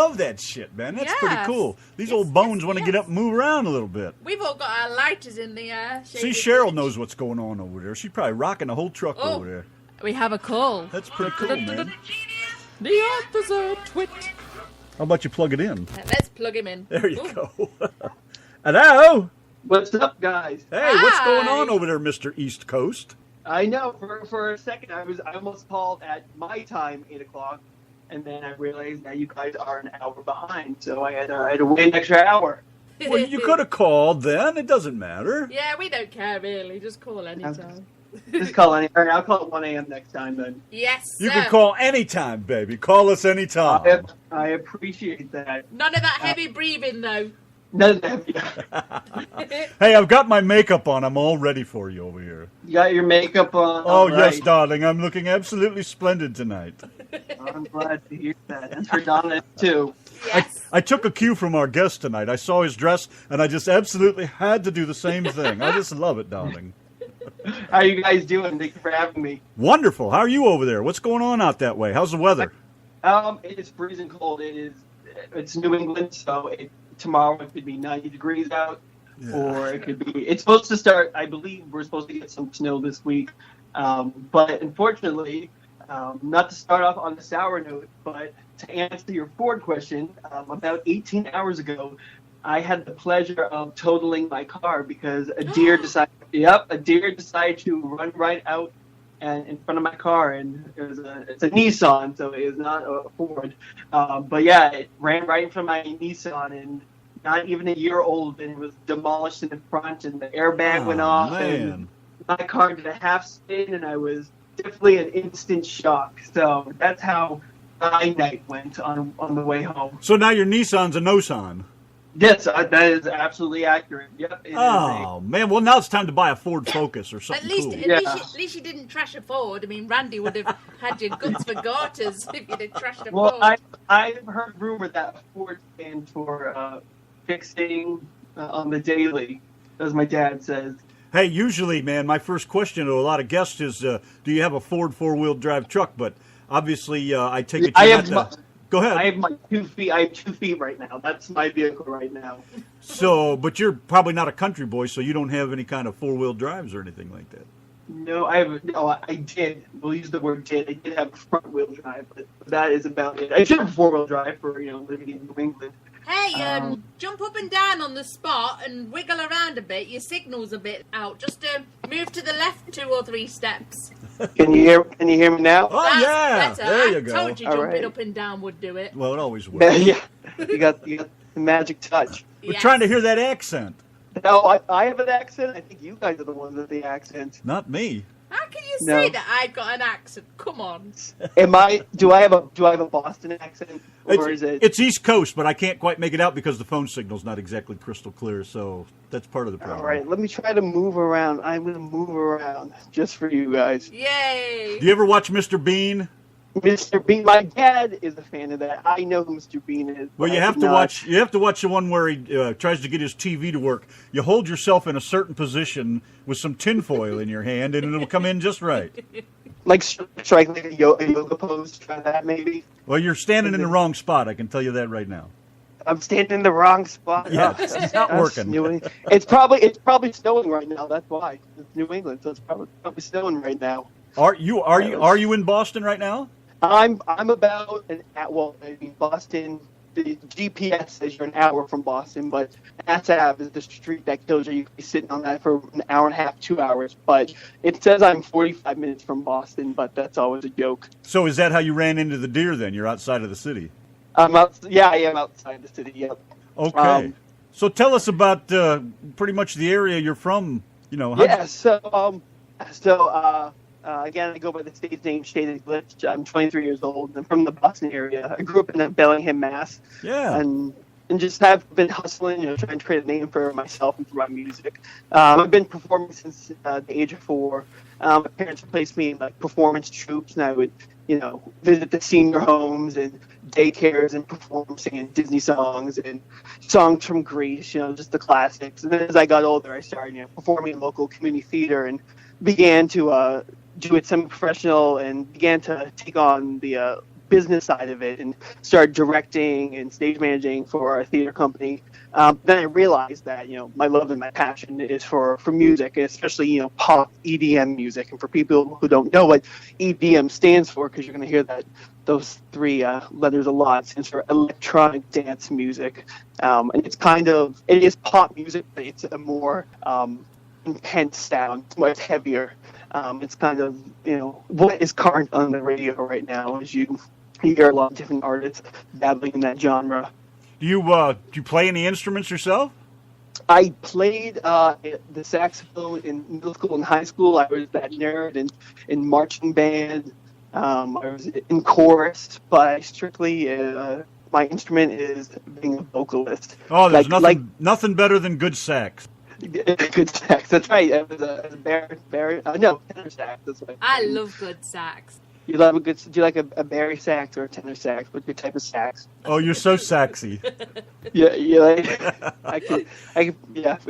love that shit, man. That's pretty cool. These old bones want to get up and move around a little bit. We've all got our lighters in the See, Cheryl knows what's going on over there. She's probably rocking the whole truck over there. We have a call. That's pretty cool, man. The Earth is a twit. How about you plug it in? Let's plug him in. There you go. Hello? What's up, guys? Hey, what's going on over there, Mr. East Coast? I know. For a second, I almost called at my time, 8 o'clock, and then I realized that you guys are an hour behind, so I had to wait an extra hour. Well, you could have called then. It doesn't matter. Yeah, we don't care, really. Just call anytime. Just call anytime. I'll call at 1 a.m. next time, then. Yes, You can call anytime, baby. Call us anytime. I appreciate that. None of that heavy breathing, though. None of that. Hey, I've got my makeup on. I'm all ready for you over here. You got your makeup on? Oh, yes, darling. I'm looking absolutely splendid tonight. I'm glad to hear that. And for Donna, too. Yes. I took a cue from our guest tonight. I saw his dress, and I just absolutely had to do the same thing. I just love it, darling. How are you guys doing? Thank you for having me. Wonderful. How are you over there? What's going on out that way? How's the weather? It is freezing cold. It's New England, so tomorrow it could be 90 degrees out, or it could be. It's supposed to start. I believe we're supposed to get some snow this week, but unfortunately, not to start off on a sour note, but to answer your Ford question, about 18 hours ago, I had the pleasure of totaling my car because a deer decided. A deer decided to run right out and in front of my car, and it's a Nissan, so it is not a Ford. But yeah, it ran right in front of my Nissan, and not even a year old, and it was demolished in the front, and the airbag went off, and my car did a half spin, and I was definitely an instant shock. So that's how my night went on the way home. So now your Nissan's a Nosan. Yes, that is absolutely accurate. Yep. Man. Well, now it's time to buy a Ford Focus or something cool. At least you didn't trash a Ford. I mean, Randy would have had your guts for garters if you'd have trashed a Ford. Well, I've heard rumor that Ford stands for fixing on the daily, as my dad says. Hey, usually, man, my first question to a lot of guests is, do you have a Ford four-wheel drive truck? But obviously, I take it Go ahead. I have my 2 feet. I have 2 feet right now. That's my vehicle right now. So, but you're probably not a country boy, so you don't have any kind of four-wheel drives or anything like that. No, I did. We'll use the word did. I did have a front-wheel drive, but that is about it. I should have a four-wheel drive for living in New England. Hey, jump up and down on the spot and wiggle around a bit. Your signal's a bit out. Just move to the left 2 or 3 steps. Can you hear me now? Oh, That's better. There you go. I told you jumping up and down would do it. Well, it always works. Yeah, you got the magic touch. We're trying to hear that accent. No, I have an accent. I think you guys are the ones with the accent. Not me. How can you say that I've got an accent? Come on. Do I have a Boston accent, or is it? It's East Coast, but I can't quite make it out because the phone signal's not exactly crystal clear. So that's part of the problem. All right, let me try to move around. I'm gonna move around just for you guys. Yay! Do you ever watch Mr. Bean? Mr. Bean. My dad is a fan of that. I know who Mr. Bean is. Well, you have to watch. You have to watch the one where he tries to get his TV to work. You hold yourself in a certain position with some tinfoil in your hand, and it'll come in just right. Like strike like a yoga pose. Try that maybe. Well, you're standing in the wrong spot. I can tell you that right now. I'm standing in the wrong spot. Yeah, it's not working. It's probably snowing right now. That's why it's New England, so it's probably snowing right now. Are you in Boston right now? I'm about Boston. The GPS says you're an hour from Boston, but Mass Ave is the street that kills you. You can be sitting on that for an hour and a half, 2 hours. But it says I'm 45 minutes from Boston, but that's always a joke. So is that how you ran into the deer then? You're outside of the city? I am outside the city, yep. Okay. So tell us about pretty much the area you're from. Again, I go by the stage name Shaded Glitch. I'm 23 years old. I'm from the Boston area. I grew up in Bellingham, Mass. Yeah. And just have been hustling, trying to create a name for myself and for my music. I've been performing since the age of 4. My parents placed me in performance troupes, and I would, visit the senior homes and daycares and perform singing Disney songs and songs from Greece, just the classics. And then as I got older, I started, performing in local community theater and began to do it semi-professional and began to take on the business side of it and started directing and stage managing for our theater company. Then I realized that, my love and my passion is for music, and especially, pop EDM music. And for people who don't know what EDM stands for, because you're going to hear those three letters a lot, it stands for electronic dance music. And it is pop music, but it's a more intense sound. It's much heavier. It's kind of, what is current on the radio right now, is you hear a lot of different artists dabbling in that genre. Do you play any instruments yourself? I played the saxophone in middle school and high school. I was that nerd in marching band. I was in chorus, but I strictly my instrument is being a vocalist. Oh, there's nothing better than good sax. Good sax. That's right. It was a tenor sax. That's right. I love good sax. Do you like a bari sax or a tenor sax? What's your type of sax? Oh, you're so sexy. We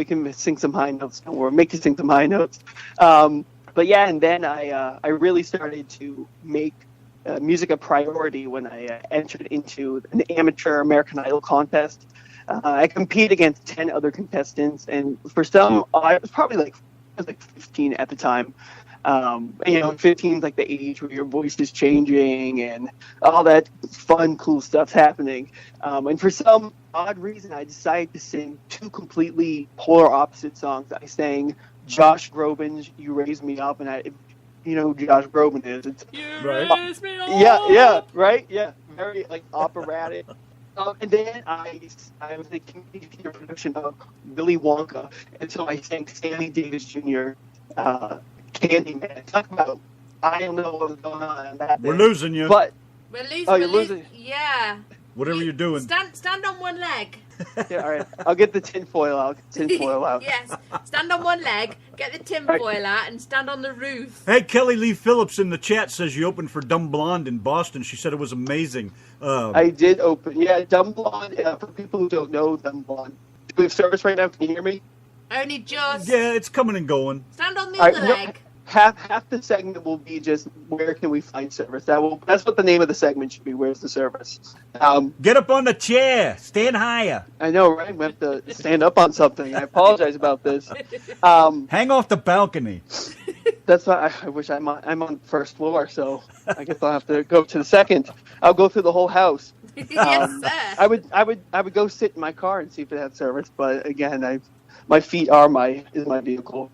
can sing some high notes. Don't worry, make you sing some high notes. But yeah, and then I really started to make music a priority when I entered into an amateur American Idol contest. I competed against 10 other contestants, and for some, I was probably like 15 at the time. 15 is like the age where your voice is changing and all that fun, cool stuff's happening. And for some odd reason, I decided to sing two completely polar opposite songs. I sang Josh Groban's "You Raise Me Up," and you know who Josh Groban is. It's, you raise me up. Yeah, right? Yeah, very operatic. And then I was a community theater production of Willy Wonka, and so I sang Sammy Davis Jr. Candyman. Talk about, I don't know what's going on. We're losing you. But we're losing. You're losing. Yeah. Whatever you're doing. Stand on one leg. Yeah, all right. I'll get the tinfoil out. Yes. Stand on one leg, get the tinfoil out, and stand on the roof. Hey, Kelly Lee Phillips in the chat says you opened for Dumb Blonde in Boston. She said it was amazing. I did open. Yeah, Dumb Blonde. For people who don't know Dumb Blonde, do we have service right now? Can you hear me? Only just. Yeah, it's coming and going. Stand on the other leg. Half the segment will be just where can we find service. That's what the name of the segment should be. Where's the service? Get up on the chair. Stand higher. I know, right? We have to stand up on something. I apologize about this. Hang off the balcony. That's why I wish I'm on first floor, so I guess I'll have to go to the second. I'll go through the whole house. Yes, sir. I would go sit in my car and see if it had service, but again, my feet are my vehicle.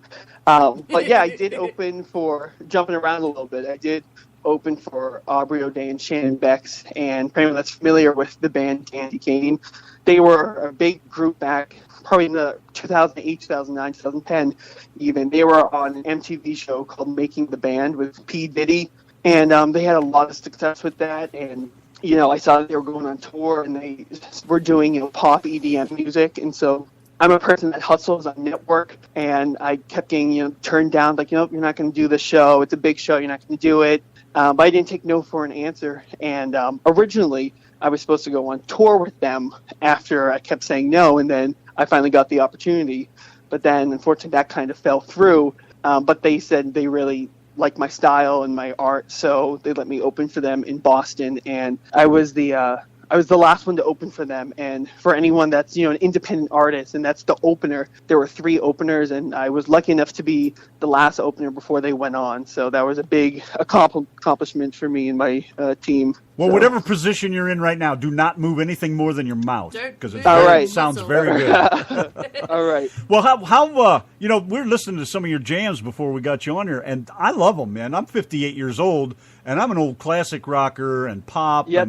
But yeah, I did open for, jumping around a little bit, I did open for Aubrey O'Day and Shannon Bex, and for anyone that's familiar with the band Candy Cane, they were a big group back probably in the 2008, 2009, 2010 even. They were on an MTV show called Making the Band with P. Diddy, and they had a lot of success with that, and I saw that they were going on tour, and they were doing pop EDM music, and so I'm a person that hustles on network, and I kept getting turned down, like, you're not going to do the show. It's a big show. You're not going to do it. But I didn't take no for an answer. And originally, I was supposed to go on tour with them after I kept saying no, and then I finally got the opportunity. But then, unfortunately, that kind of fell through. But they said they really like my style and my art, so they let me open for them in Boston, and I was the last one to open for them. And for anyone that's an independent artist, and that's the opener, there were 3 openers, and I was lucky enough to be the last opener before they went on. So that was a big accomplishment for me and my team. Well, whatever position you're in right now, do not move anything more than your mouth, because it sounds very good. All right. Well, how we're listening to some of your jams before we got you on here, and I love them, man. I'm 58 years old, and I'm an old classic rocker and pop. Yeah,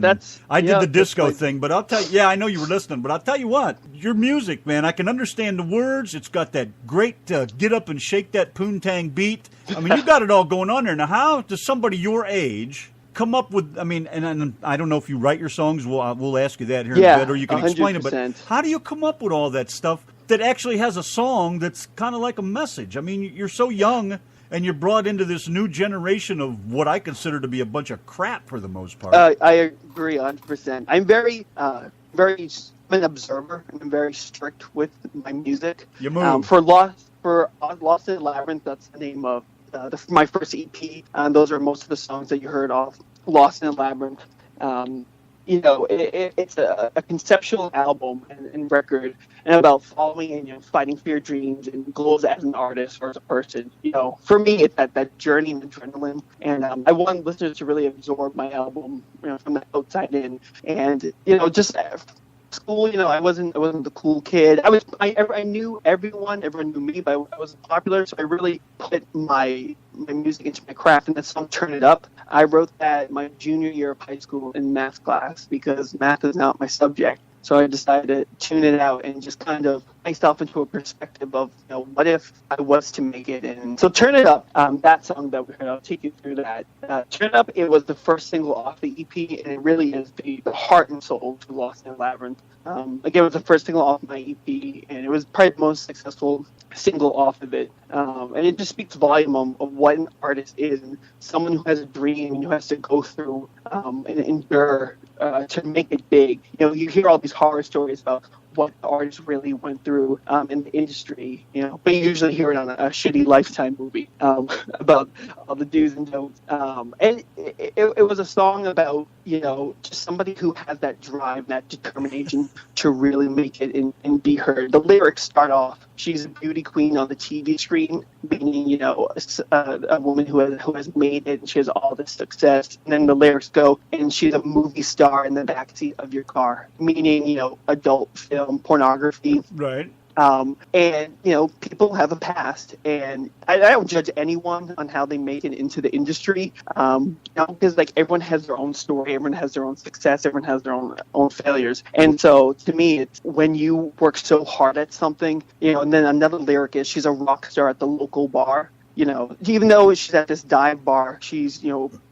I did the disco thing, but I'll tell you, I know you were listening, but I'll tell you what, your music, man, I can understand the words. It's got that great get up and shake that poontang beat. I mean, you got it all going on there. Now, how does somebody your age come up with, and I don't know if you write your songs, we'll ask you that here in a bit, or you can 100%. Explain it, but how do you come up with all that stuff that actually has a song that's kind of like a message? I mean, you're so young, and you're brought into this new generation of what I consider to be a bunch of crap for the most part. I agree 100%. I'm very an observer, and I'm very strict with my music. You move. For Lost in Labyrinth, that's the name of my first EP, and those are most of the songs that you heard off Lost in Labyrinth. It's a conceptual album and record, and about following and fighting for your dreams and goals as an artist or as a person. For me, it's that journey and adrenaline, and I want listeners to really absorb my album, from the outside in, and just. School, I wasn't the cool kid. I knew everyone knew me, but I wasn't popular, so I really put my music into my craft. And that song "Turn It Up," I wrote that my junior year of high school in math class because math is not my subject. So I decided to tune it out and just kind of put myself into a perspective of, what if I was to make it? And so "Turn It Up," that song that we heard, I'll take you through that. "Turn It Up," it was the first single off the EP, and it really is the heart and soul to Lost in the Labyrinth. Again, it was the first single off my EP, and it was probably the most successful single off of it. And it just speaks volume of what an artist is, and someone who has a dream and who has to go through and endure to make it big. You hear all these horror stories about what the artists really went through in the industry, but you usually hear it on a shitty Lifetime movie about all the do's and don'ts. And it was a song about, just somebody who has that drive, that determination to really make it and be heard. The lyrics start off, "She's a beauty queen on the TV screen," meaning, a woman who has made it and she has all this success. And then the lyrics go, "And she's a movie star in the backseat of your car," meaning, adult film pornography. Right. And people have a past, and I don't judge anyone on how they make it into the industry, because everyone has their own story, everyone has their own success, everyone has their own failures. And so to me, it's when you work so hard at something, and then another lyric is, "She's a rock star at the local bar." Even though she's at this dive bar, she's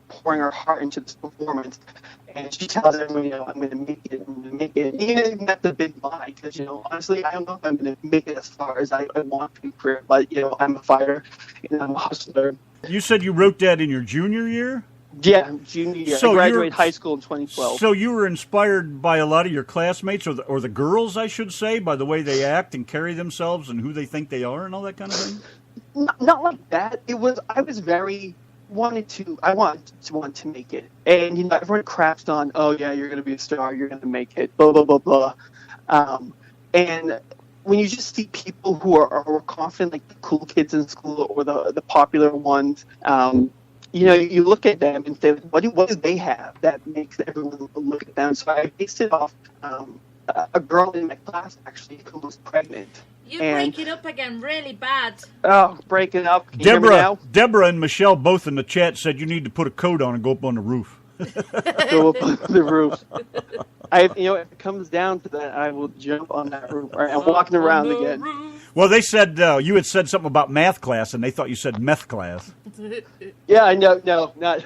pouring her heart into this performance. And she tells everyone, "I'm going to make it, I'm going to make it." Even that's a big lie, because, honestly, I don't know if I'm going to make it as far as I want to in career, but, I'm a fighter and I'm a hustler. You said you wrote that in your junior year? Yeah, junior year. So I graduated high school in 2012. So you were inspired by a lot of your classmates, or the girls, I should say, by the way they act and carry themselves and who they think they are and all that kind of thing? Not like that. I was very... I want to make it, and everyone craps on, "Oh yeah, you're gonna be a star, you're gonna make it, blah blah blah blah," and when you just see people who are confident, like the cool kids in school or the popular ones, you look at them and say, what do they have that makes everyone look at them? So I based it off a girl in my class actually who was pregnant. You're breaking up again really bad. Oh, breaking up. Can you hear me now? Deborah and Michelle both in the chat said you need to put a coat on and go up on the roof. Go up on the roof. If it comes down to that, I will jump on that roof. All right, I'm walking around again. Roof. Well, they said you had said something about math class, and they thought you said meth class. Yeah, I know. No, not.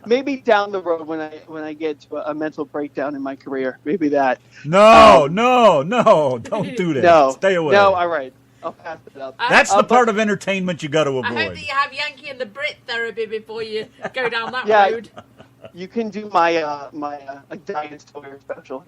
maybe down the road when I get to a mental breakdown in my career, maybe that. No, don't do that. No, stay away. No, all right, I'll pass it up. That's the part of entertainment you got to avoid. I hope that you have Yankee and the Brit therapy before you go down that road. You can do my Diane Sawyer special.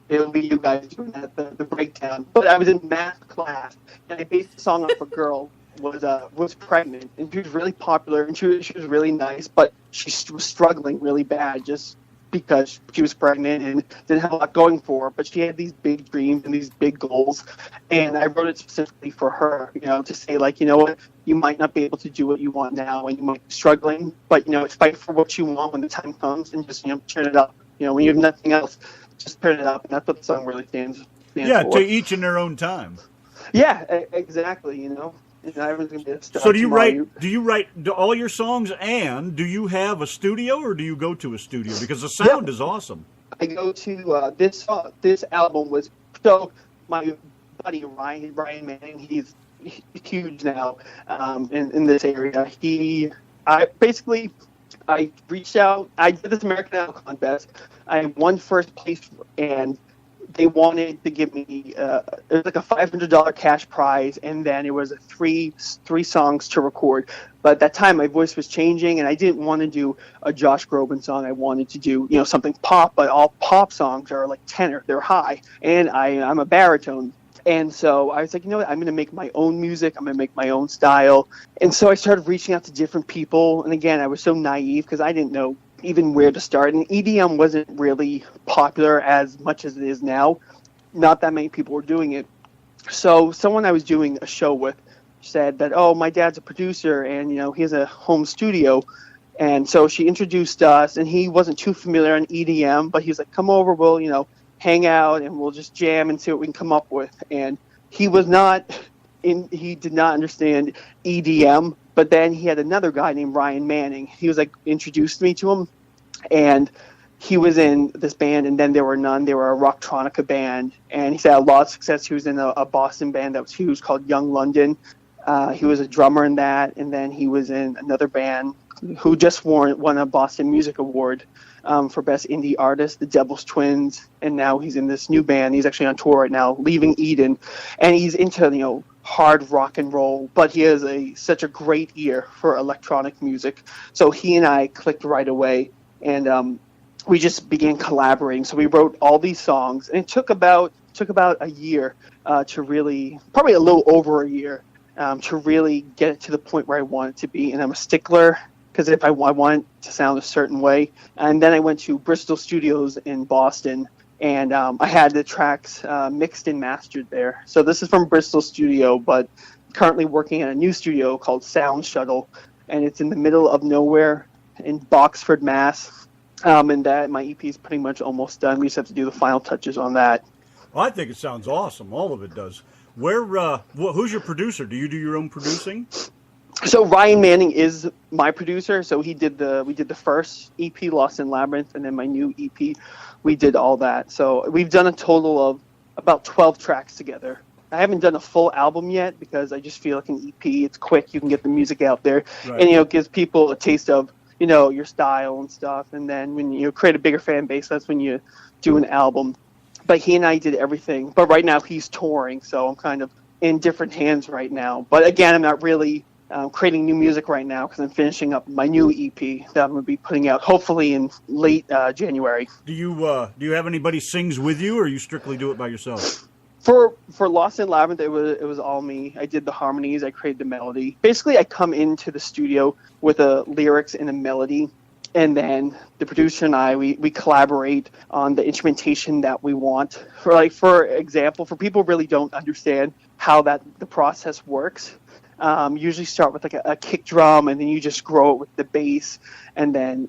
It'll be you guys doing that, the breakdown. But I was in math class, and I based the song off a girl was pregnant, and she was really popular, and she was really nice, but she was struggling really bad just because she was pregnant and didn't have a lot going for her. But she had these big dreams and these big goals, and I wrote it specifically for her, to say, like, what, you might not be able to do what you want now, and you might be struggling, but fight for what you want when the time comes, and just turn it up. When you have nothing else, just turn it up, and that's what the song really stands for. To each in their own time. Yeah, exactly. So do you write all your songs, and do you have a studio, or do you go to a studio? Because the sound is awesome. I go to this album was, so my buddy Ryan Manning, he's huge now in this area. I reached out. I did this American Idol contest. I won first place, and they wanted to give me it was like a $500 cash prize, and then it was three songs to record. But at that time, my voice was changing, and I didn't want to do a Josh Groban song. I wanted to do something pop, but all pop songs are like tenor, they're high, and I'm a baritone. And so I was like, I'm going to make my own music. I'm going to make my own style. And so I started reaching out to different people. And again, I was so naive because I didn't know even where to start. And EDM wasn't really popular as much as it is now. Not that many people were doing it. So someone I was doing a show with said that, oh, my dad's a producer and, he has a home studio. And so she introduced us, and he wasn't too familiar on EDM, but he was like, come over, we'll, hang out and we'll just jam and see what we can come up with. And he did not understand EDM, but then he had another guy named Ryan Manning. He was like, introduced me to him, and he was in this band, and then There Were None. They were a rocktronica band, and he's had a lot of success. He was in a Boston band that was huge called Young London. He was a drummer in that, and then he was in another band who just won a Boston Music Award for Best Indie Artist, the Devil's Twins, and now he's in this new band. He's actually on tour right now, Leaving Eden, and he's into, hard rock and roll, but he has such a great ear for electronic music. So he and I clicked right away, and we just began collaborating. So we wrote all these songs, and it took about a year to really, probably a little over a year, to really get it to the point where I want it to be. And I'm a stickler, because if I want it to sound a certain way. And then I went to Bristol Studios in Boston, and I had the tracks mixed and mastered there. So this is from Bristol Studio, but currently working at a new studio called Sound Shuttle, and it's in the middle of nowhere in Boxford, Mass. And that my EP is pretty much almost done. We just have to do the final touches on that. Well, I think it sounds awesome. All of it does. Who's your producer? Do you do your own producing? So Ryan Manning is my producer. So we did the first EP, Lost in Labyrinth, and then my new EP, we did all that. So we've done a total of about 12 tracks together. I haven't done a full album yet because I just feel like an EP, it's quick, you can get the music out there, right. And it gives people a taste of your style and stuff. And then when you create a bigger fan base, that's when you do an album. But he and I did everything. But right now he's touring, so I'm kind of in different hands right now. But again, I'm not really creating new music right now because I'm finishing up my new EP that I'm going to be putting out hopefully in late January. Do you have anybody sings with you, or you strictly do it by yourself? For Lost in Labyrinth, it was all me. I did the harmonies, I created the melody. Basically, I come into the studio with a lyrics and a melody, and then the producer and I, we collaborate on the instrumentation that we want. For example, for people who really don't understand how the process works, usually start with like a kick drum, and then you just grow it with the bass, and then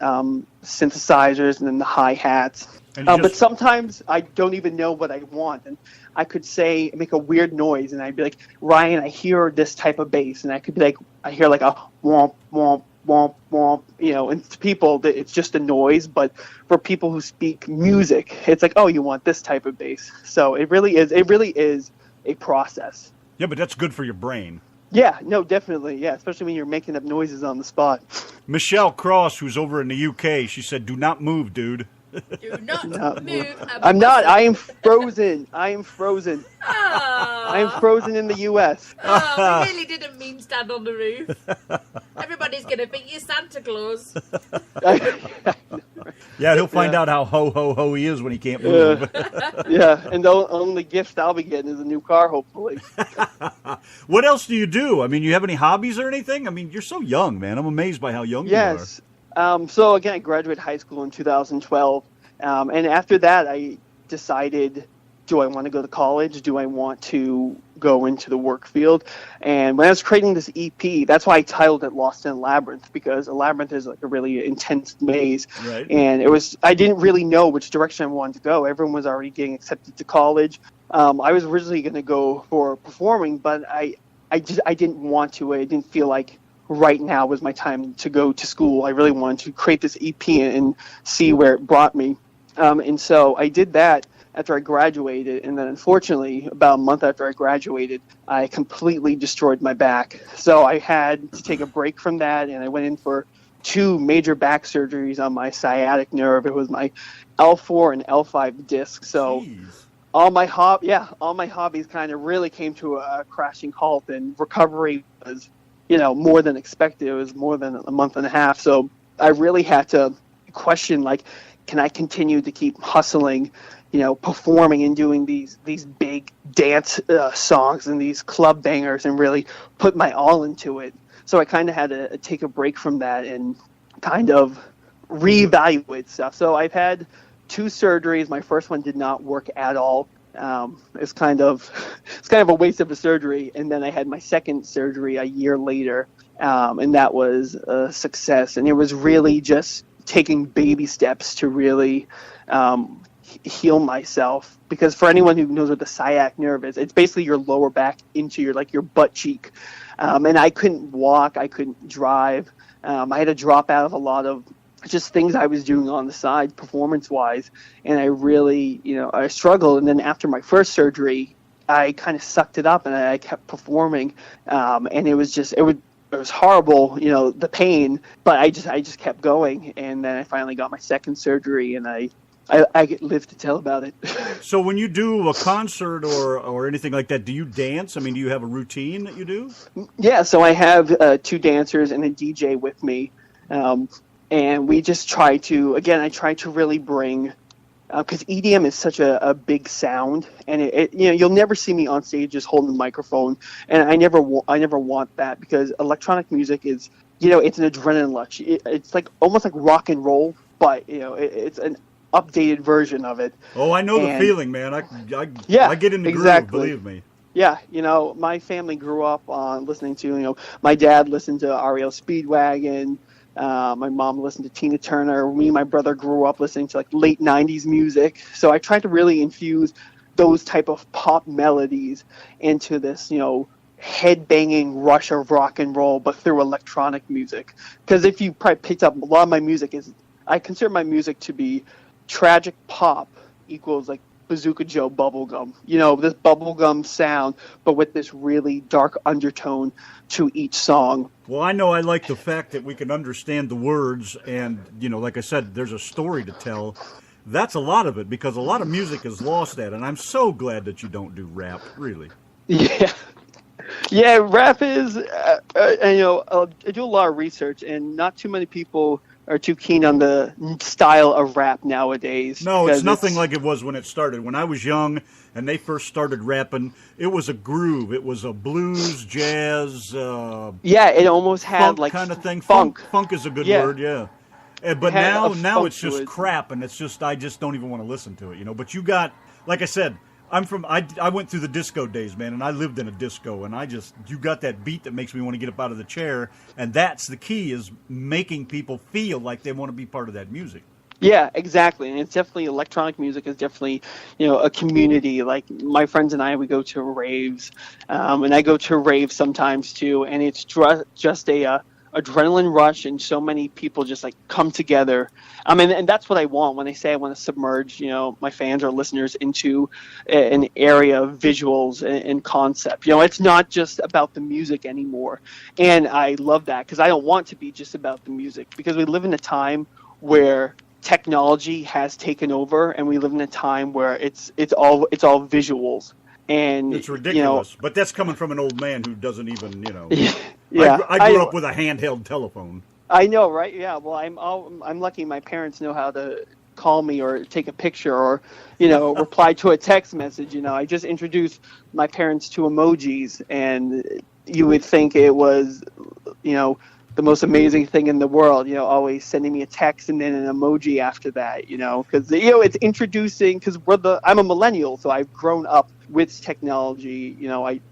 synthesizers, and then the hi-hats. But sometimes I don't even know what I want, and I could make a weird noise, and I'd be like, Ryan, I hear this type of bass, and I could be like, I hear like a womp, womp, womp, womp, and to people, it's just a noise, but for people who speak music, it's like, oh, you want this type of bass. So it really is a process. Yeah, but that's good for your brain. Yeah, no, definitely, yeah, especially when you're making up noises on the spot. Michelle Cross, who's over in the UK, she said, do not move, dude. Do not move. I'm not. I am frozen. I am frozen. Oh. I am frozen in the U.S. Oh, we really didn't mean stand on the roof. Everybody's going to think you're Santa Claus. Yeah, he'll find out how ho he is when he can't move. Yeah, and the only gift I'll be getting is a new car, hopefully. What else do you do? I mean, you have any hobbies or anything? I mean, you're so young, man. I'm amazed by how young you are. Yes. So again, I graduated high school in 2012, and after that, I decided, do I want to go to college? Do I want to go into the work field? And when I was creating this EP, that's why I titled it Lost in a Labyrinth, because a labyrinth is like a really intense maze. Right. And I didn't really know which direction I wanted to go. Everyone was already getting accepted to college. I was originally going to go for performing, but I didn't want to. I didn't feel like right now was my time to go to school. I really wanted to create this EP and see where it brought me. And so I did that after I graduated. And then unfortunately, about a month after I graduated, I completely destroyed my back. So I had to take a break from that, and I went in for 2 major back surgeries on my sciatic nerve. It was my L4 and L5 disc. So all my hobbies kind of really came to a crashing halt, and recovery was more than expected. It was more than a month and a half. So I really had to question, like, can I continue to keep hustling, performing and doing these big dance songs and these club bangers and really put my all into it. So I kind of had to take a break from that and kind of reevaluate stuff. So I've had 2 surgeries. My first one did not work at all. It's kind of a waste of a surgery. And then I had my second surgery a year later, and that was a success. And it was really just taking baby steps to really heal myself. Because for anyone who knows what the sciatic nerve is, it's basically your lower back into your butt cheek. And I couldn't walk, I couldn't drive. I had to drop out of a lot of just things I was doing on the side performance-wise, and I really, I struggled. And then after my first surgery, I kind of sucked it up, and I kept performing, and it was horrible, the pain, but I just kept going. And then I finally got my second surgery, and I live to tell about it. So when you do a concert or anything like that, do you dance? I mean, do you have a routine that you do? Yeah, so I have 2 dancers and a DJ with me. And we just try to really bring, because EDM is such a big sound, and you'll never see me on stage just holding the microphone, and I never want that, because electronic music is, it's an adrenaline rush. It's like almost like rock and roll, but it's an updated version of it. Oh, I know the feeling, man. I get in the groove, believe me. Yeah, my family grew up on listening to, my dad listened to REO Speedwagon. My mom listened to Tina Turner. Me and my brother grew up listening to late 90s music. So I tried to really infuse those type of pop melodies into this, head-banging rush of rock and roll, but through electronic music. Because if you probably picked up, a lot of my music I consider my music to be tragic pop equals Bazooka Joe bubblegum. This bubblegum sound, but with this really dark undertone to each song. Well, I know I like the fact that we can understand the words, and, like I said, there's a story to tell. That's a lot of it, because a lot of music has lost that, and I'm so glad that you don't do rap, really. Yeah. Yeah, rap is, I do a lot of research, and not too many people are too keen on the style of rap nowadays. No, it's nothing like it was when it started. When I was young and they first started rapping, it was a groove. It was a blues, jazz, yeah, it almost had funk kind of thing. Funk. Funk is a good word, yeah. But now it's just crap, and I just don't even want to listen to it, But you got, like I said, I went through the disco days, man, and I lived in a disco, and you got that beat that makes me want to get up out of the chair, and that's the key, is making people feel like they want to be part of that music. Yeah, exactly. And it's definitely, electronic music is definitely, a community. Like my friends and I, we go to raves, and I go to raves sometimes too, and it's just a adrenaline rush, and so many people just come together. And that's what I want when I say I want to submerge, my fans or listeners into an area of visuals and concept. It's not just about the music anymore. And I love that, because I don't want to be just about the music, because we live in a time where technology has taken over, and we live in a time where it's all visuals. And it's ridiculous, but that's coming from an old man who doesn't even, Yeah, I grew up with a handheld telephone. I know, right? Yeah. Well, I'm lucky. My parents know how to call me or take a picture or, reply to a text message. I just introduced my parents to emojis, and you would think it was, the most amazing thing in the world. Always sending me a text and then an emoji after that. Because it's introducing. Because I'm a millennial, so I've grown up with technology.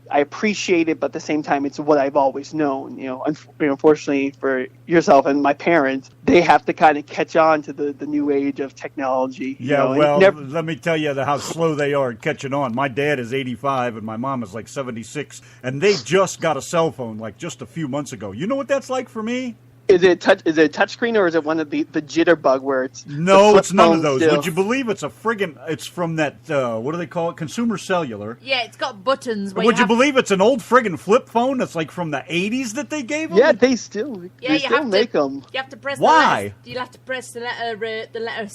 I appreciate it, but at the same time, it's what I've always known. Unfortunately for yourself and my parents, they have to kind of catch on to the new age of technology. Yeah, let me tell you how slow they are at catching on. My dad is 85 and my mom is 76, and they just got a cell phone just a few months ago. You know what that's like for me? Is it touchscreen, or is it one of the jitterbug where it's... No, it's none of those. Still? Would you believe it's it's from that, what do they call it? Consumer Cellular. Yeah, it's got buttons. Would you believe it's an old friggin' flip phone that's from the 80s that they gave them? Yeah, they still make them. You have to press Why? You'll have to press the letter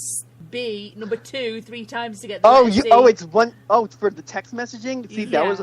B, number 2, 3 times to get the it's one. Oh, it's for the text messaging? See, yeah. that was...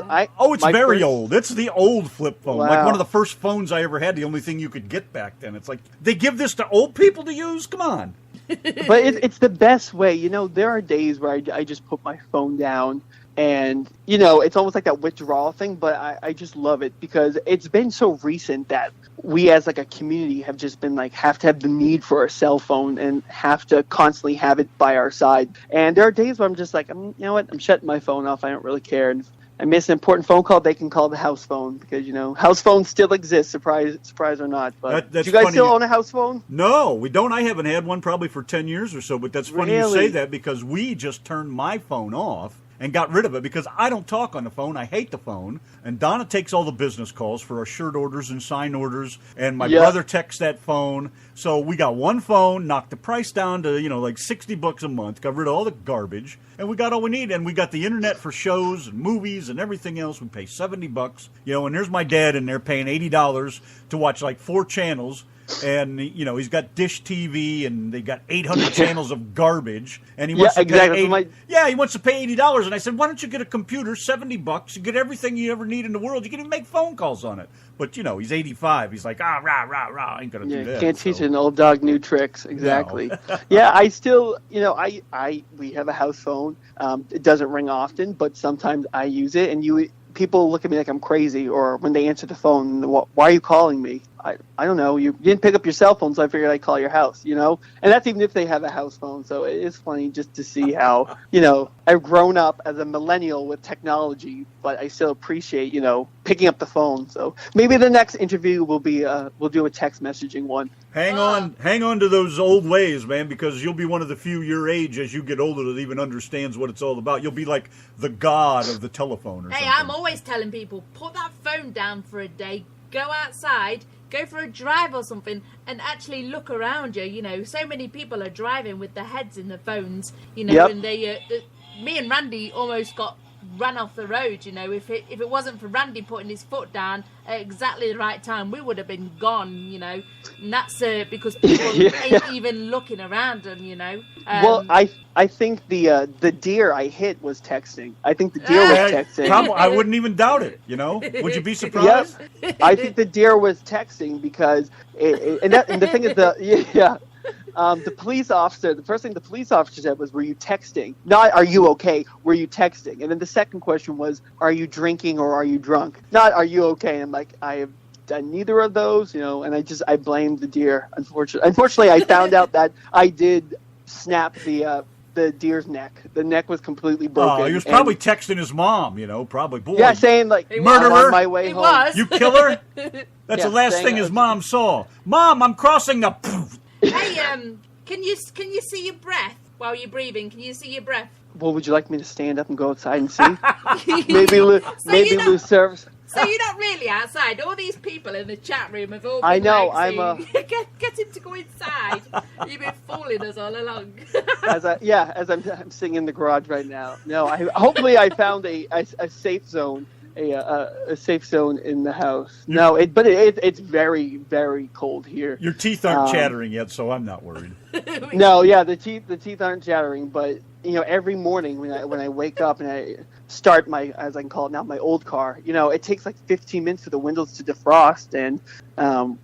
it's very old. It's the old flip phone. Wow. One of the first phones I ever had, the only thing you could get back then. It's they give this to old people to use? Come on. But it's the best way. There are days where I just put my phone down And, you know, it's almost like that withdrawal thing, but I just love it because it's been so recent that we as like a community have just been like, have to have the need for a cell phone and have to constantly have it by our side. And there are days where I'm just like, you know what, I'm shutting my phone off. I don't really care. And if I miss an important phone call, they can call the house phone because, you know, house phones still exist, surprise or not. But do you guys still own a house phone? No, we don't. I haven't had one probably for 10 years or so, but that's funny you say that because we just turned my phone off and got rid of it because I don't talk on the phone. I hate the phone. And Donna takes all the business calls for our shirt orders and sign orders. And my brother texts that phone. So we got one phone, knocked the price down to, you know, like $60 a month, got rid of all the garbage, and we got all we need. And we got the internet for shows and movies and everything else. We pay $70, you know, and there's my dad in there paying $80 to watch like 4 channels. And, you know, he's got Dish TV, and they got 800 channels of garbage. And he wants to pay he wants to pay $80. And I said, why don't you get a computer, $70? You get everything you ever need in the world. You can even make phone calls on it. But, you know, he's 85. He's like, rah, rah, rah. I ain't going to do that. Can't teach an old dog new tricks. Exactly. No. I still, you know, we have a house phone. It doesn't ring often, but sometimes I use it. And people look at me like I'm crazy, or when they answer the phone, why are you calling me? I don't know. You didn't pick up your cell phone, so I figured I'd call your house, you know? And that's even if they have a house phone. So it is funny just to see how, you know, I've grown up as a millennial with technology, but I still appreciate, you know, picking up the phone. So maybe the next interview will be, we'll do a text messaging one. Hang on to those old ways, man, because you'll be one of the few your age as you get older that even understands what it's all about. You'll be like the god of the telephone or something. Hey, I'm always telling people, put that phone down for a day, go outside, go for a drive or something, and actually look around you. You know, so many people are driving with their heads in their phones, you know, and me and Randy almost got run off the road, you know. If it wasn't for Randy putting his foot down at exactly the right time, we would have been gone, you know. And that's because people ain't even looking around them, you know. Well, I think the deer I hit was texting. I think the deer was texting. I wouldn't even doubt it, you know. Would you be surprised? Yep. I think the deer was texting because and the thing is the police officer, the first thing the police officer said was, were you texting? Not, are you okay? Were you texting? And then the second question was, are you drinking or are you drunk? Not, are you okay? And I'm like, I have done neither of those, you know, and I blamed the deer. Unfortunately, I found out that I did snap the deer's neck. The neck was completely broken. Oh, he was probably texting his mom, you know, probably. Boy, yeah, saying like, murderer, on my way home. Was. You killer? That's the last thing his mom saw. Mom, I'm crossing the... Hey, can you see your breath while you're breathing? Can you see your breath? Well, would you like me to stand up and go outside and see? maybe lose service. So you're not really outside. All these people in the chat room have all been get him to go inside. You've been fooling us all along. as I'm sitting in the garage right now. No, hopefully I found a safe zone. A safe zone in the house. But it's very, very cold here. Your teeth aren't chattering yet, so I'm not worried. No, yeah, the teeth aren't chattering, but you know, every morning when I wake up and I start my, as I can call it now, my old car, you know, it takes like 15 minutes for the windows to defrost, and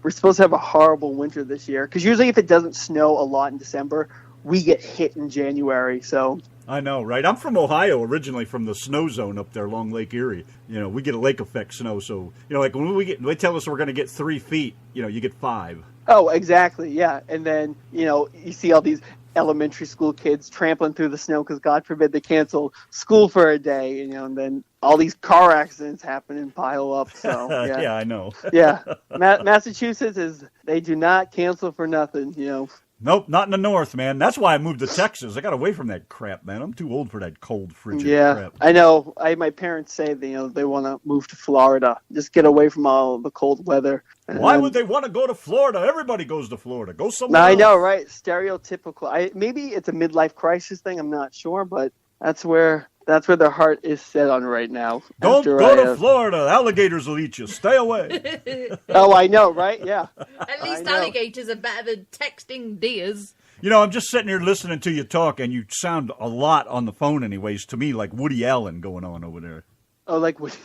we're supposed to have a horrible winter this year because usually if it doesn't snow a lot in December, we get hit in January. So. I know, right? I'm from Ohio, originally from the snow zone up there along Lake Erie. You know, we get a lake effect snow, so you know, like when they tell us we're going to get 3 feet, you know, you get 5. Oh, exactly, yeah. And then you know, you see all these elementary school kids trampling through the snow because God forbid they cancel school for a day, you know, and then all these car accidents happen and pile up. So yeah, yeah, I know. Yeah, Massachusetts they do not cancel for nothing, you know. Nope, not in the north, man. That's why I moved to Texas. I got away from that crap, man. I'm too old for that cold, frigid crap. I know. My parents say that, you know, they want to move to Florida, just get away from all the cold weather. Why would they want to go to Florida? Everybody goes to Florida. Go somewhere else. I know, right? Stereotypical. Maybe it's a midlife crisis thing. I'm not sure, but that's where their heart is set on right now. Don't go to Florida. Alligators will eat you. Stay away. Oh, I know, right? Yeah. At least alligators are better than texting deers. You know, I'm just sitting here listening to you talk, and you sound a lot on the phone anyways, to me, like Woody Allen going on over there. Oh, like Woody.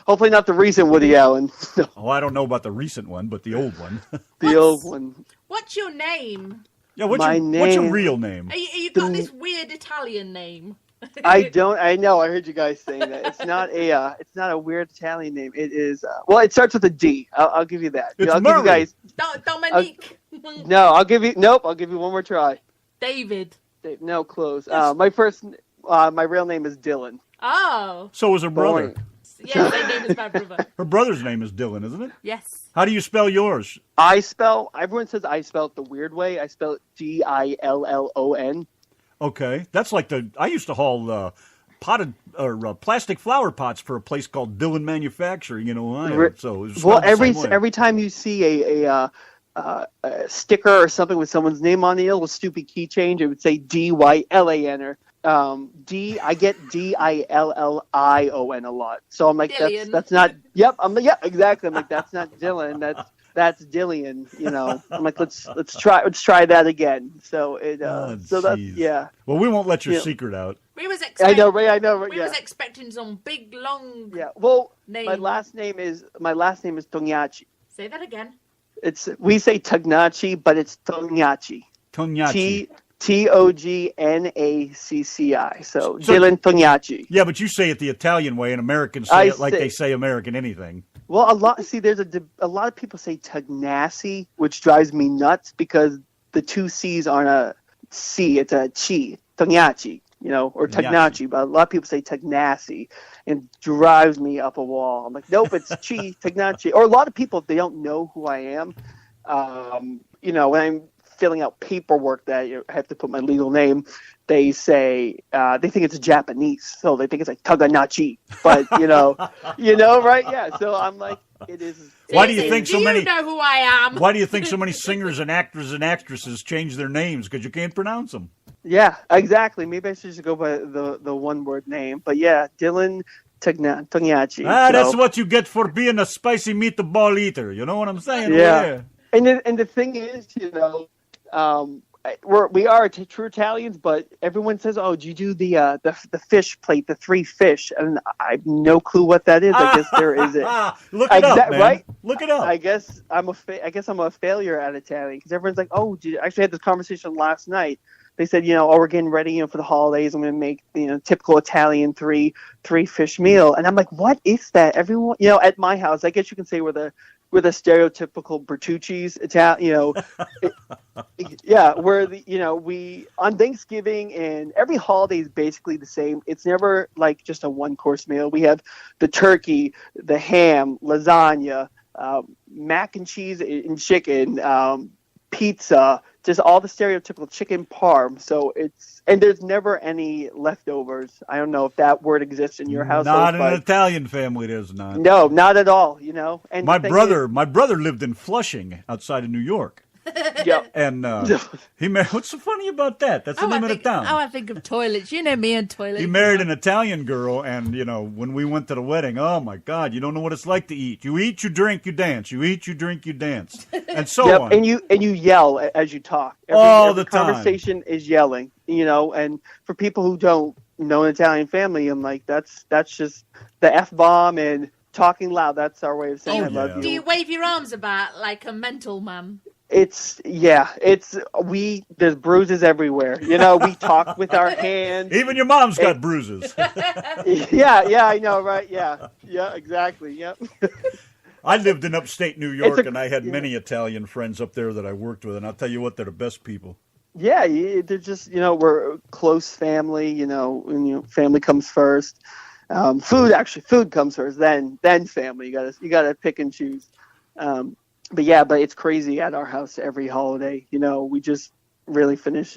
Hopefully not the recent Woody Allen. No. Oh, I don't know about the recent one, but the old one. Old one. What's your name? Yeah, what's your real name? You got this weird Italian name. I don't. I know. I heard you guys saying that. It's not a. It's not a weird Italian name. It is. Well, it starts with a D. I'll give you that. It's I'll Murray. give you guys. Dominique. No, I'll give you. Nope. I'll give you one more try. David. No, close. My real name is Dylan. Oh. So is her brother. Boring. Yeah, same name as my brother. Her brother's name is Dylan, isn't it? Yes. How do you spell yours? Everyone says I spell it the weird way. I spell it Dillon. Okay, that's like I used to haul potted or plastic flower pots for a place called Dillon Manufacturing in Ohio. So it was every time you see a sticker or something with someone's name on the little stupid key change, it would say Dyllan or I get Dillion a lot. So I'm like, Dillion. that's not. Yep, exactly. I'm like, that's not Dylan. That's Dillion. You know, I'm like, let's try that again. So yeah. Well, we won't let your secret out. We was I know, Ray. We was expecting some big long. Yeah. Well, name. my last name is Tognaci. Say that again. We say Tognaci, but it's Tognaci. Tognaci. Tognacci. So Dylan Tognaci. Yeah, but you say it the Italian way, and Americans say it like they say American anything. Well, there's a lot of people say Tognacci, which drives me nuts because the two C's aren't a C, it's a chi. Tognaci, or Tognacci, but a lot of people say Tognacci, and drives me up a wall. I'm like, nope, it's chi, Tognacci. Or a lot of people, if they don't know who I am, when I'm filling out paperwork that I have to put my legal name, they say they think it's Japanese, so they think it's like Tognaci. But right? Yeah. So I'm like, it is. Why do you think so many? You know who I am. Why do you think so many singers and actors and actresses change their names? Because you can't pronounce them. Yeah, exactly. Maybe I should just go by the one word name. But yeah, Dylan Tognaci. That's what you get for being a spicy meatball eater. You know what I'm saying? Yeah. And the thing is, we are true Italians, but everyone says, "Oh, do you do the fish plate, the 3 fish?" And I have no clue what that is. I guess there is it. Look it up, man. Right? Look it up. I guess I'm a failure at Italian because everyone's like, "Oh, I actually had this conversation last night." They said, we're getting ready, for the holidays. I'm going to make, typical Italian three fish meal. And I'm like, what is that? Everyone, at my house, I guess you can say we're the stereotypical Bertucci's Italian, yeah, we on Thanksgiving and every holiday is basically the same. It's never like just a 1-course meal. We have the turkey, the ham, lasagna, mac and cheese and chicken, pizza, just all the stereotypical chicken parm. So there's never any leftovers. I don't know if that word exists in your household. Not in an Italian family, there's not. No, not at all. And my brother lived in Flushing, outside of New York. Yeah. And he married. What's so funny about that? That's the name of the town. I think of toilets. You know me and toilets. He married an Italian girl, and when we went to the wedding, oh my God, you don't know what it's like to eat. You eat, you drink, you dance. You eat, you drink, you dance, and so on. And you yell as you talk. Every time. Conversation is yelling. And for people who don't know an Italian family, I'm like, that's just the F-bomb and talking loud. That's our way of saying I love you. Do you wave your arms about like a mental man? There's bruises everywhere. We talk with our hands. Even your mom's got bruises. Yeah, I know, right? Yeah, exactly. Yep. I lived in upstate New York, and I had many Italian friends up there that I worked with, and I'll tell you what, they're the best people. Yeah, they're just, we're a close family, and, family comes first. Food comes first, then family. You gotta pick and choose. But it's crazy at our house every holiday. We just really finish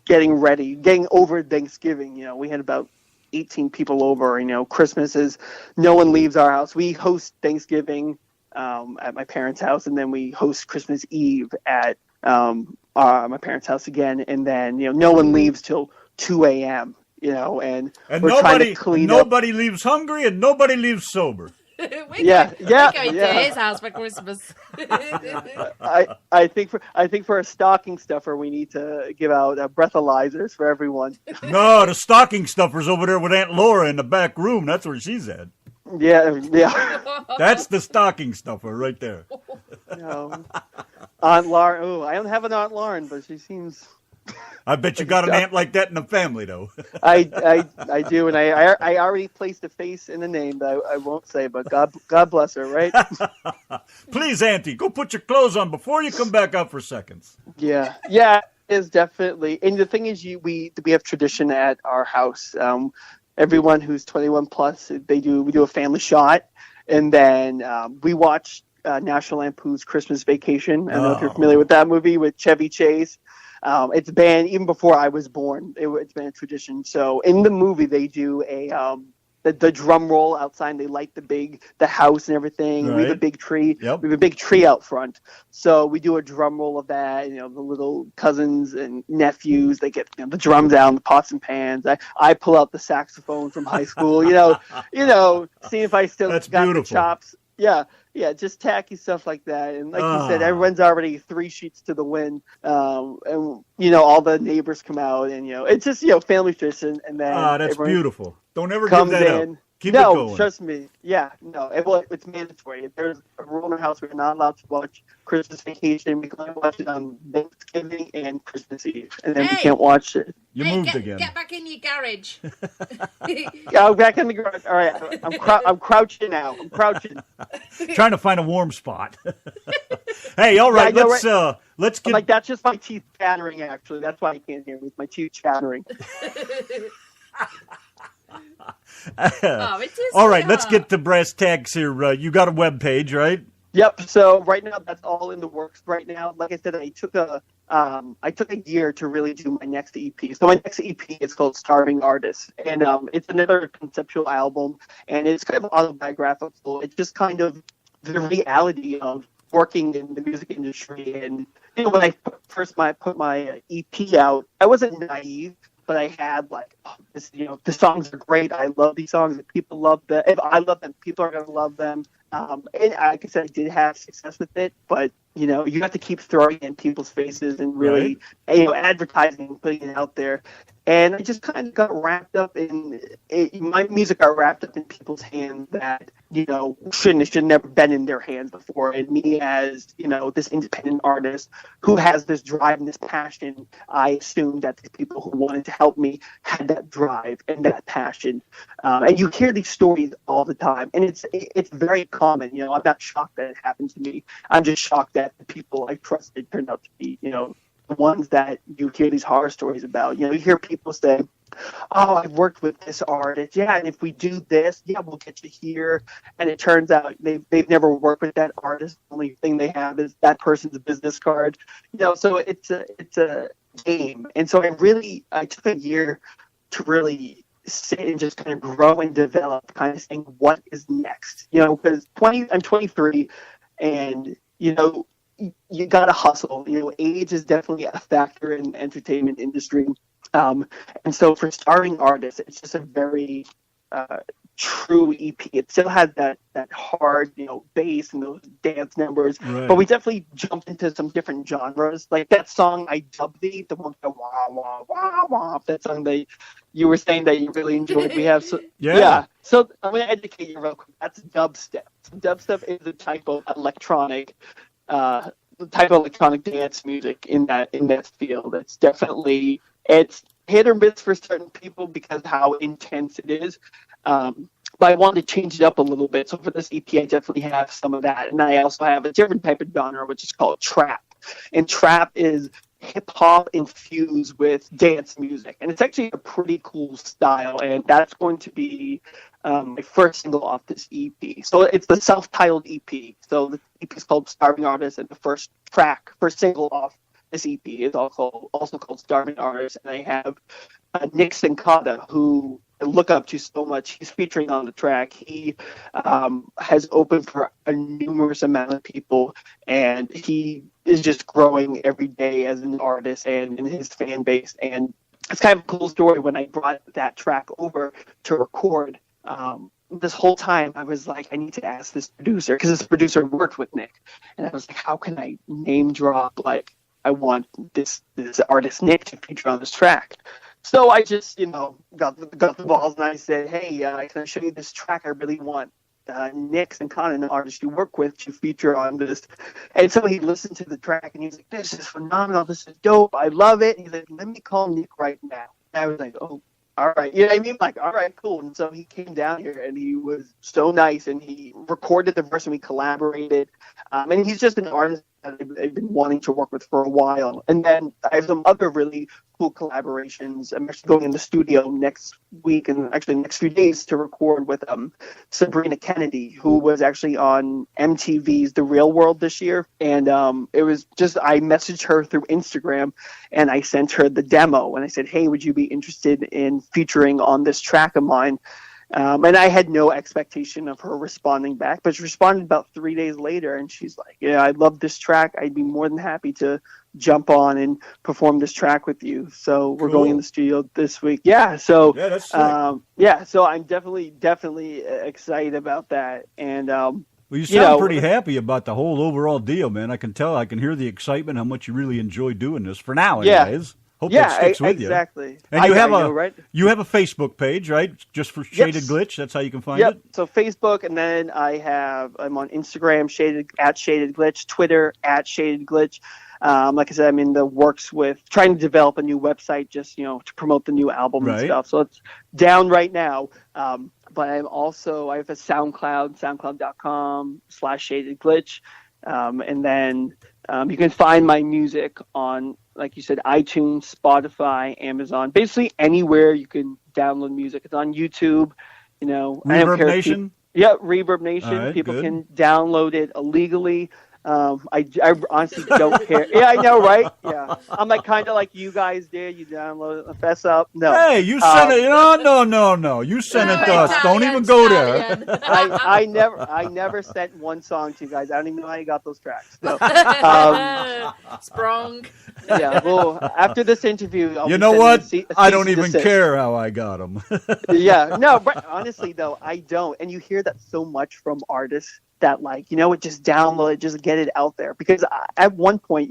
getting over Thanksgiving. We had about 18 people over. Christmas is no one leaves our house. We host Thanksgiving at my parents' house, and then we host Christmas Eve at my parents' house again, and then no one leaves till 2 a.m. And we're trying to clean up. Nobody leaves hungry, and nobody leaves sober. We're going to his house for Christmas. I think for a stocking stuffer, we need to give out breathalyzers for everyone. No, the stocking stuffer's over there with Aunt Laura in the back room. That's where she's at. Yeah. That's the stocking stuffer right there. Aunt Lauren. Oh, I don't have an Aunt Lauren, but she seems. I bet you got an aunt like that in the family, though. I do, and I already placed a face in the name that I won't say, but God bless her, right? Please, Auntie, go put your clothes on before you come back out for seconds. Yeah, is definitely. And the thing is, we have tradition at our house. Everyone who's 21 plus, we do a family shot, and then we watch National Lampoon's Christmas Vacation. I don't know if you're familiar with that movie with Chevy Chase. It's been, even before I was born, it's been a tradition. So in the movie, they do the drum roll outside. They light the house and everything. Right. We have a big tree. Yep. We have a big tree out front. So we do a drum roll of that. The little cousins and nephews, they get the drums out, the pots and pans. I pull out the saxophone from high school. See if I still got beautiful. The chops. Yeah, just tacky stuff like that. And like you said, everyone's already 3 sheets to the wind. And all the neighbors come out, and it's just family tradition. And then that's beautiful. Don't ever give that up. Keep it going. No, trust me. Yeah, no, it's mandatory. If there's a rule in our house, we're not allowed to watch Christmas Vacation. We can only watch it on Thanksgiving and Christmas Eve, and then we can't watch it. You moved again. Get back in your garage. Yeah, I'm back in the garage. All right, I'm crouching now. I'm crouching. Trying to find a warm spot. Hey, all right, let's get. I'm like, that's just my teeth chattering. Actually, that's why you can't hear me. It's my teeth chattering. It is all right, let's get to brass tacks here. You got a web page, right? Yep. So right now, that's all in the works right now. Like I said, I took a year to really do my next EP. So my next EP is called Starving Artist, and it's another conceptual album, and it's kind of autobiographical. It's just kind of the reality of working in the music industry. And when I put my EP out, I wasn't naive. But I had the songs are great. I love these songs. If people love them, if I love them, people are going to love them. And like I said, I did have success with it. But, you have to keep throwing it in people's faces and really, advertising and putting it out there. And I just kind of got wrapped up my music got wrapped up in people's hands that, should never been in their hands before. And me as, this independent artist who has this drive and this passion, I assumed that the people who wanted to help me had that drive and that passion. And you hear these stories all the time, and it's very common. I'm not shocked that it happened to me. I'm just shocked that the people I trusted turned out to be, the ones that you hear these horror stories about. You hear people say, oh, I've worked with this artist. Yeah, and if we do this, we'll get you here. And it turns out they've never worked with that artist. The only thing they have is that person's business card. So it's a game. And so I took a year to really sit and just kind of grow and develop, kind of saying, what is next? Because I'm 23, and you got to hustle. Age is definitely a factor in the entertainment industry. And so for Starving Artists, it's just a very true EP. It still has that hard, bass and those dance numbers. Right. But we definitely jumped into some different genres. Like that song, I Dubbed Thee, the one that wah, wah, wah, wah, that song that you were saying that you really enjoyed. We have yeah. So I'm going to educate you real quick. That's dubstep. Dubstep is a type of electronic dance music in that field. It's definitely, it's hit or miss for certain people because of how intense it is. But I wanted to change it up a little bit. So for this EP, I definitely have some of that. And I also have a different type of genre, which is called trap. And trap is hip-hop infused with dance music. And it's actually a pretty cool style. And that's going to be my first single off this EP. So it's the self-titled EP. So the EP is called Starving Artist, and the first single off this EP is also called Starving Artist. And I have Nick Sincata, who I look up to so much. He's featuring on the track. He has opened for a numerous amount of people, and he is just growing every day as an artist and in his fan base. And it's kind of a cool story. When I brought that track over to record, this whole time I was like, I need to ask this producer, because this producer worked with Nick, and I was like, how can I name drop, like, I want this artist Nick to feature on this track. So I just, got the balls, and I said, hey, can I show you this track I really want? Nix and Conan, the artist you work with, to feature on this. And so he listened to the track and he's like, this is phenomenal. This is dope. I love it. And he's like, let me call Nick right now. And I was like, oh, all right. You know what I mean? Like, all right, cool. And so he came down here and he was so nice and he recorded the verse and we collaborated. And he's just an artist that I've been wanting to work with for a while. And then I have some other really cool collaborations. I'm actually going in the studio next week and actually next few days to record with Sabrina Kennedy, who was actually on MTV's The Real World this year. And it was just, I messaged her through Instagram and I sent her the demo and I said, hey, would you be interested in featuring on this track of mine? And I had no expectation of her responding back, but she responded about 3 days later, and she's like, yeah, I love this track. I'd be more than happy to jump on and perform this track with you. So we're going in the studio this week. Yeah, so that's sick. So I'm definitely excited about that. And well, you sound pretty happy about the whole overall deal, man. I can tell. I can hear the excitement, how much you really enjoy doing this for now, anyways. Hope that sticks with you. Exactly. And you have a Facebook page, right? Just for Shaded Glitch. That's how you can find it. So Facebook, and then I'm on Instagram, at Shaded Glitch, Twitter at Shaded Glitch. Like I said, I'm in the works with trying to develop a new website, just to promote the new album and stuff. So it's down right now. But I have a SoundCloud, soundcloud.com/Shaded Glitch, and then you can find my music on, like you said, iTunes, Spotify, Amazon, basically anywhere you can download music. It's on YouTube, Reverb Nation? Reverb Nation. Right, people good. can download it illegally. I honestly don't care. Yeah, I know, right? Yeah. I'm kind of like you guys did. You download it, fess up. No. Hey, you sent it. No. You sent it to us. Don't even go there. I never sent one song to you guys. I don't even know how you got those tracks. No. Sprung. Yeah. Well, after this interview, you know what? I don't even care how I got them. Yeah. No, but honestly, though, I don't. And you hear that so much from artists that just download it, just get it out there. Because at one point,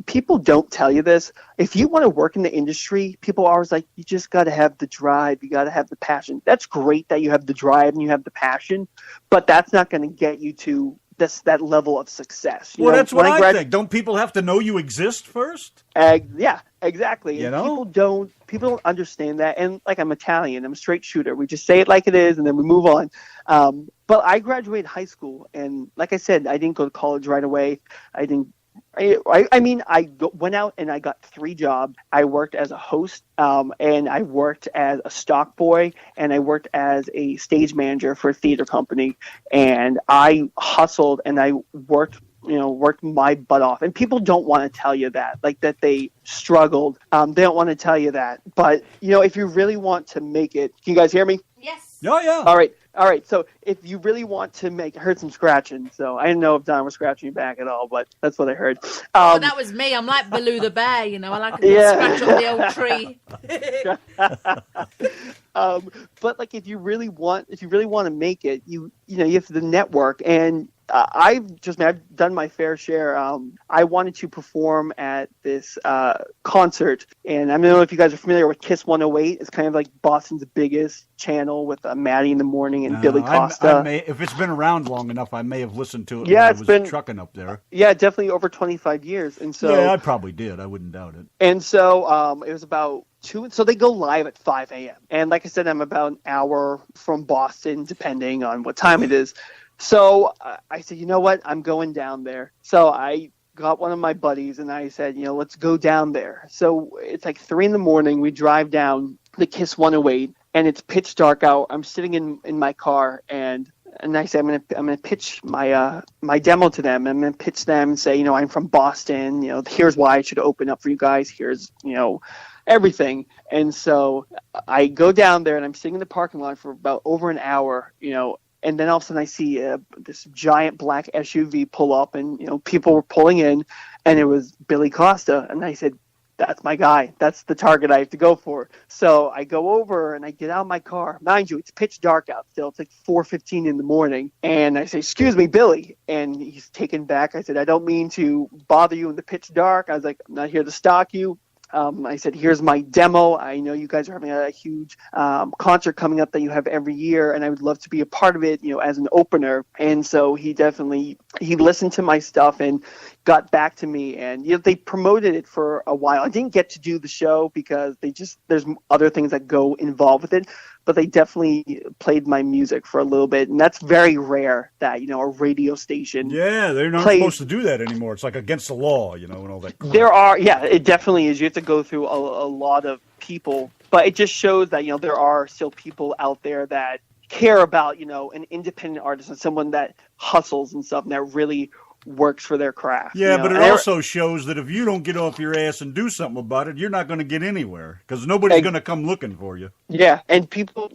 people don't tell you this. If you want to work in the industry, people are always like, you just got to have the drive. You got to have the passion. That's great that you have the drive and you have the passion, but that's not going to get you to that level of success. That's what I think. Don't people have to know you exist first? Yeah, exactly. People don't understand that. And I'm Italian, I'm a straight shooter. We just say it like it is, and then we move on. But I graduated high school, and like I said, I didn't go to college right away. I went out and I got 3 jobs. I worked as a host, and I worked as a stock boy, and I worked as a stage manager for a theater company. And I hustled and I worked my butt off. And people don't want to tell you that, that they struggled. They don't want to tell you that. But, if you really want to make it, can you guys hear me? Yes. Oh, yeah. All right. So if you really want to I heard some scratching. So I didn't know if Don was scratching you back at all, but that's what I heard. That was me. I'm like Baloo the bear, I like to scratch up the old tree. But if you really want to make it, you have to network. And I've done my fair share. I wanted to perform at this concert, and I don't know if you guys are familiar with Kiss 108. It's kind of like Boston's biggest channel with Maddie in the Morning and Billy Costa. If it's been around long enough, I may have listened to it when I was trucking up there. Yeah, definitely over 25 years. And so yeah, I probably did. I wouldn't doubt it. And so it was about 2. So they go live at 5 a.m. And like I said, I'm about an hour from Boston, depending on what time it is. So I said, you know what? I'm going down there. So I got one of my buddies and I said, let's go down there. So it's 3 a.m. We drive down the Kiss 108 and it's pitch dark out. I'm sitting in my car and I said, I'm gonna pitch my demo to them. I'm gonna pitch them and say, I'm from Boston. Here's why I should open up for you guys. Here's everything. And so I go down there and I'm sitting in the parking lot for about over an hour. And then all of a sudden I see this giant black SUV pull up and, people were pulling in and it was Billy Costa. And I said, that's my guy. That's the target I have to go for. So I go over and I get out of my car. Mind you, it's pitch dark out still. It's 4:15 in the morning. And I say, excuse me, Billy. And he's taken back. I said, I don't mean to bother you in the pitch dark. I was like, I'm not here to stalk you. I said, here's my demo. I know you guys are having a huge concert coming up that you have every year, and I would love to be a part of it, as an opener. And so he listened to my stuff and got back to me, and they promoted it for a while. I didn't get to do the show because there's other things that go involved with it, but they definitely played my music for a little bit, and that's very rare that a radio station. Yeah, they're not supposed to do that anymore. It's like against the law, and all that crap. It definitely is. You have to go through a lot of people, but it just shows that there are still people out there that care about an independent artist and someone that hustles and stuff and that really works for their craft. Yeah, but it also shows that if you don't get off your ass and do something about it, you're not going to get anywhere because nobody's going to come looking for you. Yeah, and people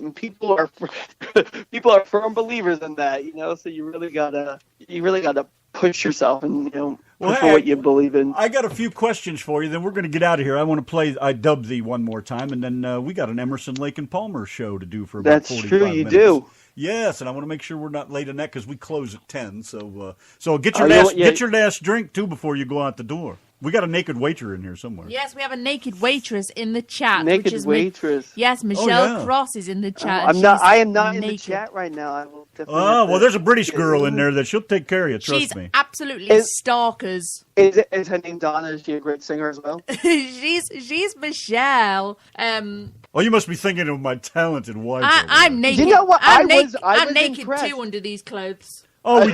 are firm believers in that. So you really gotta push yourself and for what you believe in. I got a few questions for you. Then we're going to get out of here. I want to play I Dub Thee one more time, and then we got an Emerson, Lake and Palmer show to do for about 45 minutes. That's true. You do. Yes, and I want to make sure we're not late on that because we close at 10. So get your last drink too before you go out the door. We got a naked waiter in here somewhere. Yes, we have a naked waitress in the chat. Waitress. Yes, Michelle Cross is in the chat. I am not naked in the chat right now. I will definitely there's a British girl in there that she'll take care of you. Trust me. She's absolutely stalkers. Is her name Donna? Is she a great singer as well? she's Michelle. You must be thinking of my talented wife. I'm naked. You know what? I'm was naked impressed. too under these clothes. Oh,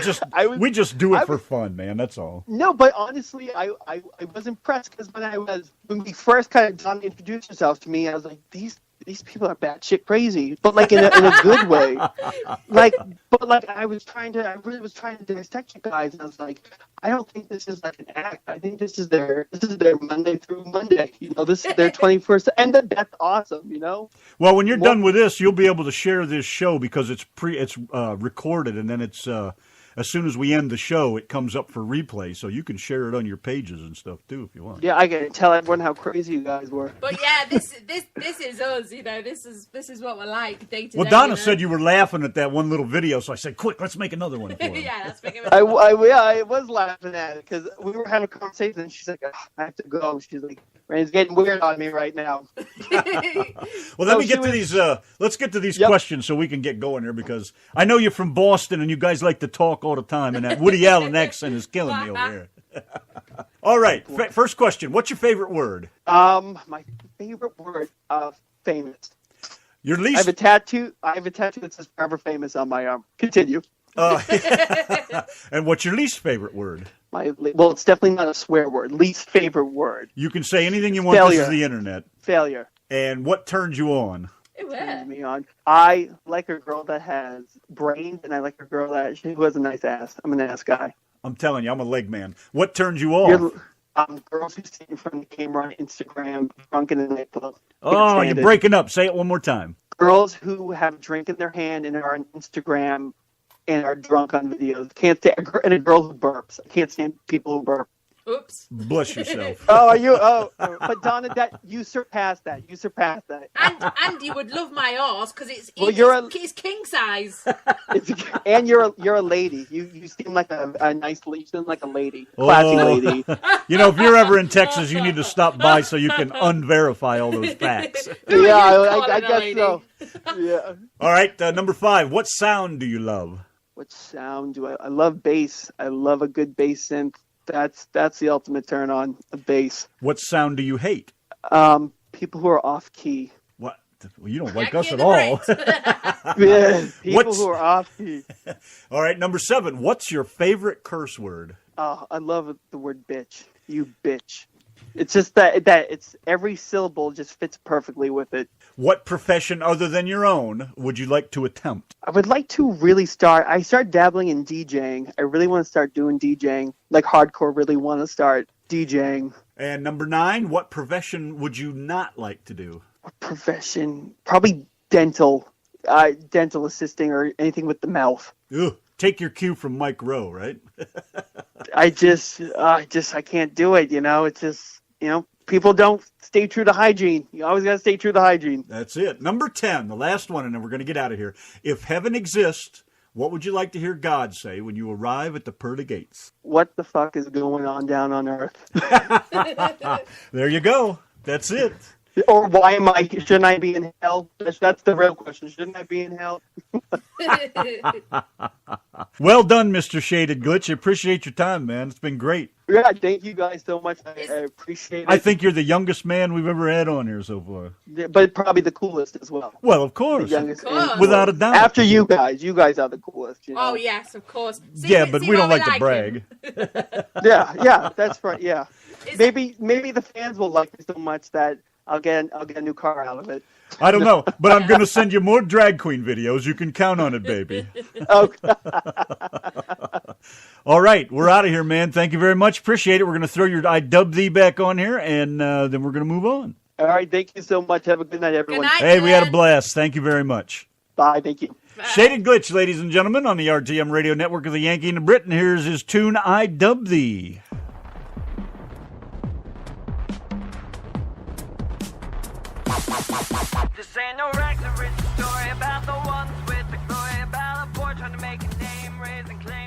we just do it for fun, man. That's all. No, but honestly, I was impressed because when we first kind of Donna introduced herself to me, I was like, these people are batshit crazy, but like in a good way. I really was trying to dissect you guys, and I was like, I don't think this is like an act. I think this is their Monday through Monday. This is their 21st, and that's awesome. Well, when you're done with this, you'll be able to share this show because it's recorded, and then it's as soon as we end the show, it comes up for replay, so you can share it on your pages and stuff too if you want. Yeah, I can tell everyone how crazy you guys were. But yeah, this is us. This is what we're like day to day. Well, Donna said you were laughing at that one little video, so I said, "Quick, let's make another one." For him. Yeah, let's make another one. I was laughing at it because we were having a conversation, and she's like, "I have to go." She's like, "Rain's getting weird on me right now." Well, let me get to these. Let's get to these questions so we can get going here because I know you're from Boston and you guys like to talk all the time, and that Woody Allen accent is killing me over here. All right, first question. What's your favorite word? My favorite word, famous. Your least. I have a tattoo that says "Forever Famous" on my arm. Continue. And what's your least favorite word? It's definitely not a swear word. Least favorite word. You can say anything you want. Failure. This is the internet. Failure. And what turns you on? Turns me on. I like a girl that has brains, and I like a girl who has a nice ass. I'm an ass guy. I'm telling you, I'm a leg man. What turns you off? Girls who sit in front of the camera on Instagram, drunk in the nightclub. Oh, you're breaking up. Say it one more time. Girls who have a drink in their hand and are on Instagram and are drunk on videos. Can't stand, and a girl who burps. I can't stand people who burp. Oops. Bless yourself. But Donna, you surpassed that. And you would love my arse because it's king size. And you're a lady. You seem like a nice lady. You seem like a lady, classy lady. If you're ever in Texas, you need to stop by so you can unverify all those facts. I guess so. Yeah. All right, number 5. What sound do you love? What sound do I love? Bass. I love a good bass synth. That's the ultimate turn on, a bass. What sound do you hate? People who are off key. What? Well, you don't like us at all. Yeah, people who are off key. All right, number 7. What's your favorite curse word? I love the word bitch. You bitch. It's just that it's every syllable just fits perfectly with it. What profession other than your own would you like to attempt? I would like to really I started dabbling in DJing. I really want to start doing DJing, like hardcore, really want to start DJing. And number 9, what profession would you not like to do? What profession? Probably dental assisting or anything with the mouth. Ugh. Take your cue from Mike Rowe, right? I can't do it. It's just, people don't stay true to hygiene. You always got to stay true to hygiene. That's it. Number 10, the last one, and then we're going to get out of here. If heaven exists, what would you like to hear God say when you arrive at the pearly gates? What the fuck is going on down on earth? There you go. That's it. Or shouldn't I be in hell? That's the real question. Shouldn't I be in hell? Well done, Mr. Shaded Glitch. I appreciate your time, man. It's been great. Yeah, thank you guys so much. I appreciate it. I think you're the youngest man we've ever had on here so far. Yeah, but probably the coolest as well. Well, of course. The youngest. Without a doubt. After you guys are the coolest. You know? Oh, yes, of course. But we don't like to brag. Yeah, that's right. Yeah, maybe the fans will like me so much that I'll get a new car out of it. I don't know, but I'm going to send you more drag queen videos. You can count on it, baby. Okay. All right, we're out of here, man. Thank you very much. Appreciate it. We're going to throw your I Dub Thee back on here, and then we're going to move on. All right, thank you so much. Have a good night, everyone. Good night, Hey, we had a Glenn. blast. Thank you very much. Bye, thank you. Bye. Shaded Glitch, ladies and gentlemen, on the RTM radio network of the Yankee and the Brit, and here's his tune, I Dub Thee. This ain't no rags to riches story about the ones with the glory, about a boy trying to make a name, raising claim.